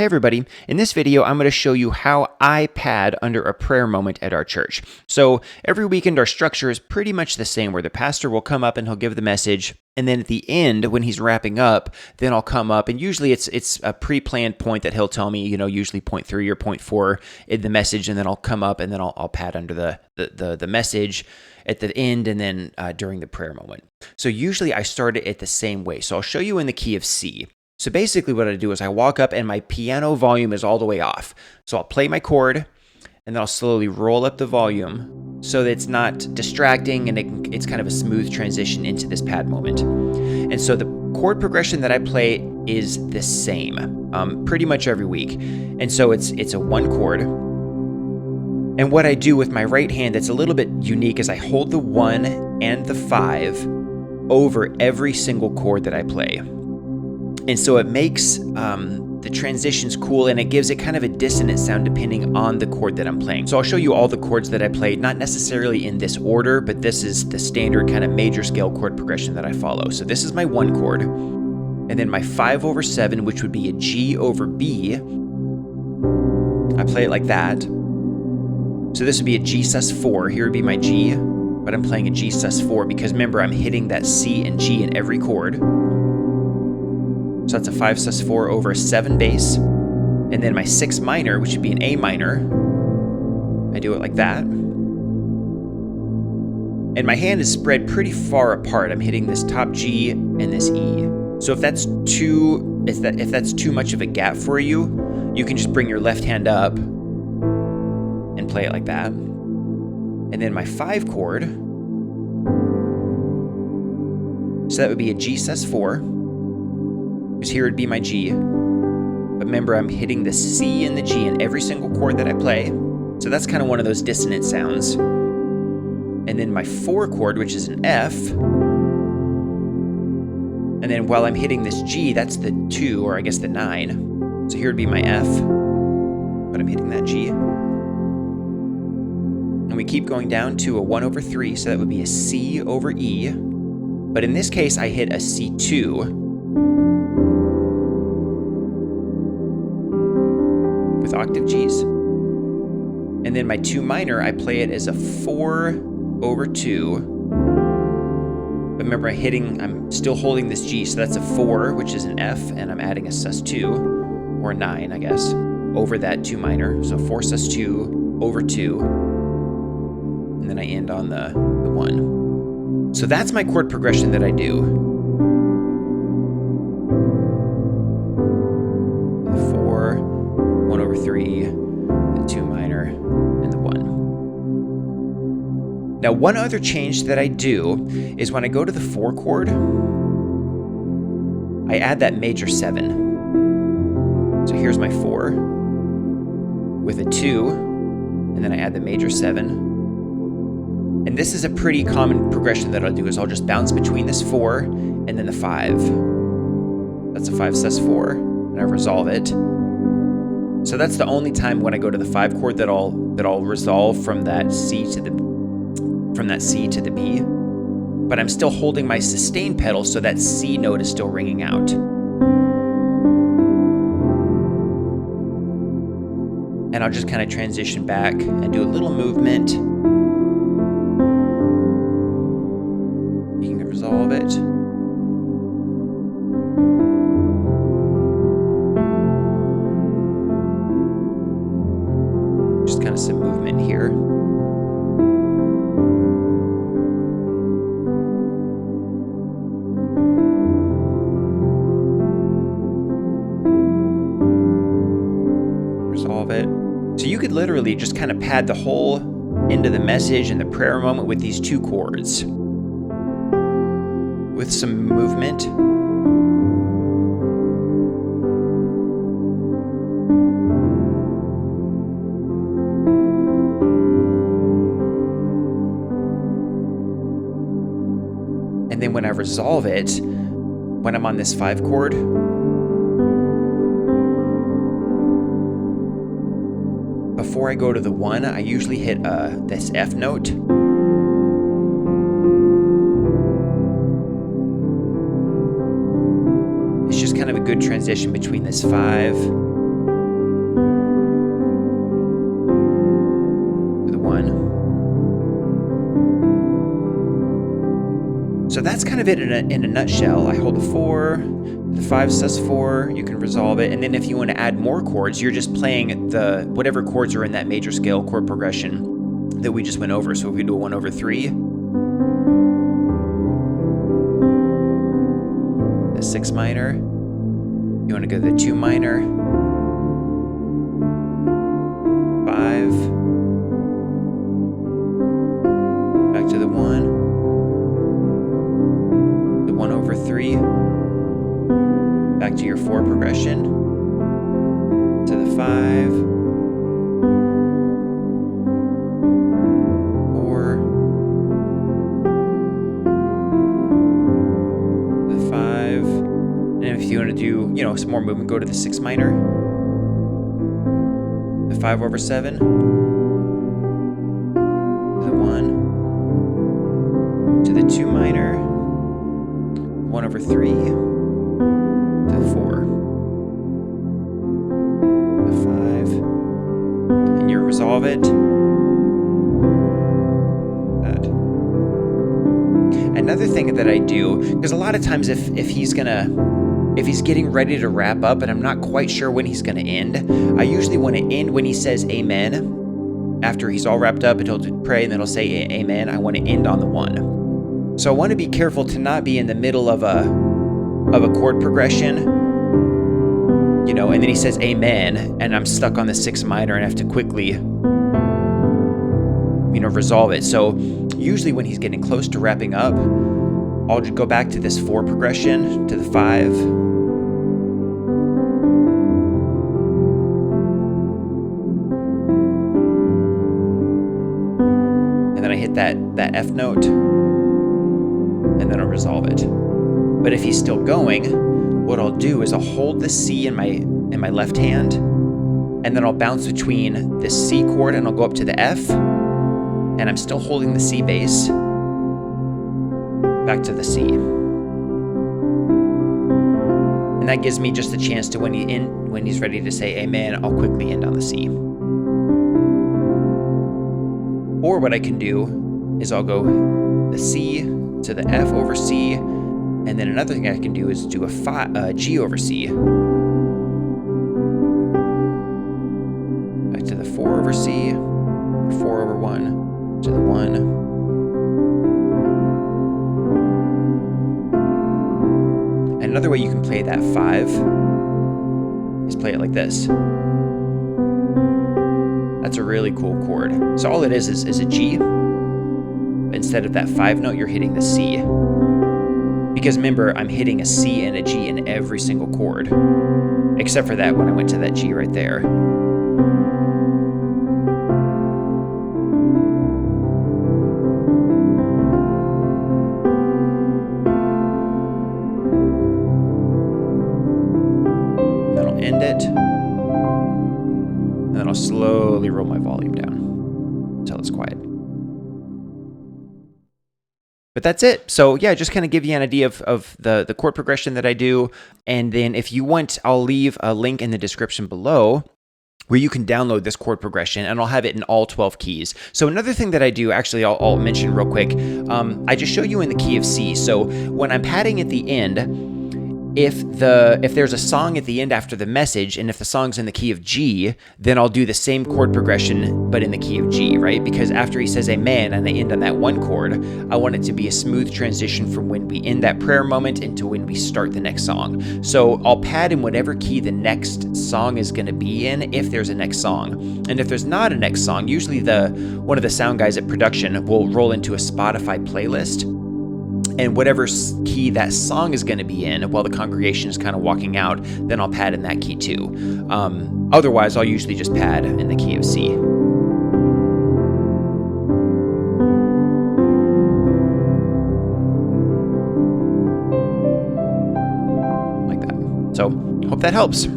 Hey everybody, in this video I'm going to show you how I pad under a prayer moment at our church. So every weekend our structure is pretty much the same where the pastor will come up and he'll give the message, and then at the end when he's wrapping up, then I'll come up and usually it's a pre-planned point that he'll tell me, usually point 3 or point 4 in the message, and then I'll come up and then I'll pad under the message at the end and then during the prayer moment. So usually I start it at the same way. So I'll show you in the key of C. So basically what I do is I walk up and my piano volume is all the way off. So I'll play my chord and then I'll slowly roll up the volume so that it's not distracting and it's kind of a smooth transition into this pad moment. And so the chord progression that I play is the same pretty much every week. And so it's a 1 chord. And what I do with my right hand that's a little bit unique is I hold the 1 and the 5 over every single chord that I play. And so it makes the transitions cool, and it gives it kind of a dissonant sound depending on the chord that I'm playing. So I'll show you all the chords that I play, not necessarily in this order, but this is the standard kind of major scale chord progression that I follow. So this is my 1 chord, and then my 5 over 7, which would be a G over B. I play it like that. So this would be a G sus4. Here would be my G, but I'm playing a G sus4 because remember, I'm hitting that C and G in every chord. So that's a 5 sus4 over a 7 bass. And then my 6 minor, which would be an A minor, I do it like that. And my hand is spread pretty far apart. I'm hitting this top G and this E. So if that's too much of a gap for you, you can just bring your left hand up and play it like that. And then my 5 chord, so that would be a G sus4. Because here would be my G. But remember, I'm hitting the C and the G in every single chord that I play. So that's kind of one of those dissonant sounds. And then my 4 chord, which is an F. And then while I'm hitting this G, that's the 2, or I guess the 9. So here would be my F. But I'm hitting that G. And we keep going down to a 1 over 3, so that would be a C over E. But in this case, I hit a C2 with octave Gs. And then my 2 minor, I play it as a 4 over 2. But remember, I'm still holding this G, so that's a 4, which is an F, and I'm adding a sus2, or 9, I guess, over that 2 minor. So 4 sus2 over 2. And then I end on the 1. So that's my chord progression that I do. The 4, 1 over 3, the 2 minor, and the 1. Now, one other change that I do is when I go to the 4 chord, I add that major 7. So here's my 4 with a 2, and then I add the major 7. And this is a pretty common progression that I'll do, is I'll just bounce between this 4 and then the 5. That's a 5 sus4, and I resolve it. So that's the only time when I go to the 5 chord that I'll resolve from that C to the B. But I'm still holding my sustain pedal, so that C note is still ringing out. And I'll just kind of transition back and do a little movement. You can resolve it. Just kind of some movement here. Resolve it. So you could literally just kind of pad the whole end of the message and the prayer moment with these 2 chords, with some movement. And then when I resolve it, when I'm on this 5 chord, before I go to the 1, I usually hit this F note. It's just kind of a good transition between this 5 So that's kind of it in a nutshell. I hold a 4, the 5 sus4, you can resolve it, and then if you want to add more chords, you're just playing the whatever chords are in that major scale chord progression that we just went over. So if we do a 1/3, the 6 minor, you want to go to the 2 minor, 5, back to the 1, the 1/3, back to your 4 progression, to the 5, 4, the 5, and if you want to do, some more movement, go to the 6 minor, the 5/7, the 1, to the 2 minor, 1/3, to the 4, the 5, and you resolve it. That. Another thing that I do, because a lot of times if he's getting ready to wrap up and I'm not quite sure when he's gonna end, I usually want to end when he says amen. After he's all wrapped up, he'll pray and then he'll say amen. I want to end on the 1. So I want to be careful to not be in the middle of a chord progression, and then he says amen, and I'm stuck on the 6 minor and I have to quickly, resolve it. So usually when he's getting close to wrapping up, I'll just go back to this 4 progression, to the 5, and then I hit that F note, and then I'll resolve it. But if he's still going, what I'll do is I'll hold the C in my left hand, and then I'll bounce between the C chord and I'll go up to the F, and I'm still holding the C bass, back to the C. And that gives me just a chance to, when he's ready to say amen, I'll quickly end on the C. Or what I can do is I'll go the C to the F over C, and then another thing I can do is do a G over C, back to the 4 over C, 4 over 1, to the 1, and another way you can play that 5 is play it like this. That's a really cool chord. So all it is a G. Instead of that 5 note, you're hitting the C. Because remember, I'm hitting a C and a G in every single chord, except for that when I went to that G right there. And then I'll end it, and then I'll slowly roll my volume down until it's quiet. But that's it. So yeah, just kind of give you an idea of the chord progression that I do. And then if you want, I'll leave a link in the description below where you can download this chord progression, and I'll have it in all 12 keys. So another thing that I do, actually, I'll mention real quick. I just show you in the key of C. So when I'm padding at the end, if there's a song at the end after the message, and if the song's in the key of G, then I'll do the same chord progression, but in the key of G, right? Because after he says amen and I end on that 1 chord, I want it to be a smooth transition from when we end that prayer moment into when we start the next song. So I'll pad in whatever key the next song is going to be in, if there's a next song. And if there's not a next song, usually one of the sound guys at production will roll into a Spotify playlist, and whatever key that song is going to be in while the congregation is kind of walking out, then I'll pad in that key too. Otherwise, I'll usually just pad in the key of C. Like that. So, hope that helps.